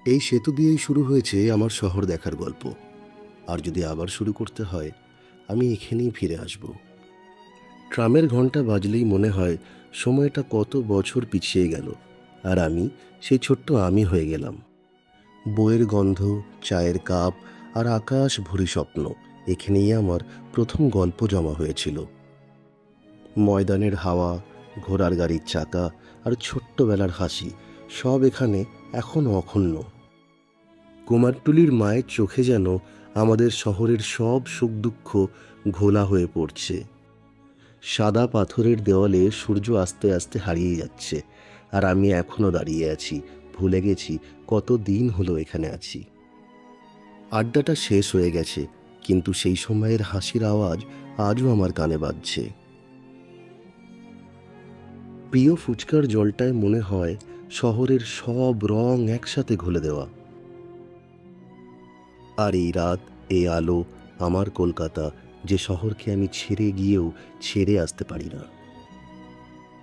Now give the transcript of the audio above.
এই সেতু দিয়েই শুরু হয়েছে আমার শহর দেখার গল্প। আর যদি আবার শুরু করতে হয়, আমি এখানেই ফিরে আসব। ট্রামের ঘন্টা বাজলেই মনে হয় সময়টা কত বছর পিছিয়ে গেল, আর আমি সেই ছোট্ট আমি হয়ে গেলাম। বইয়ের গন্ধ, চায়ের কাপ আর আকাশ ভরি স্বপ্ন, এখানেই আমার প্রথম গল্প জমা হয়েছিল। ময়দানের হাওয়া, ঘোড়ার গাড়ির চাকা আর ছোট্টবেলার হাসি, সব এখানে এখনও অক্ষুণ্ণ। কুমারটুলির মায়ের চোখে যেন আমাদের শহরের সব সুখ দুঃখ ঘোলা হয়ে পড়ছে। সাদা পাথরের দেওয়ালে সূর্য আস্তে আস্তে হারিয়ে যাচ্ছে, আর আমি এখনো দাঁড়িয়ে আছি, ভুলে গেছি কত দিন হলো এখানে আছি। আড্ডাটা শেষ হয়ে গেছে, কিন্তু সেই সময়ের হাসির আওয়াজ আজও আমার কানে বাজছে। প্রিয় ফুচকার জলটায় মনে হয় শহরের সব রং একসাথে ঘুলে দেওয়া। আর এই রাত, এই আলো, আমার কলকাতা, যে শহরকে আমি ছেড়ে গিয়েও ছেড়ে আসতে পারি না।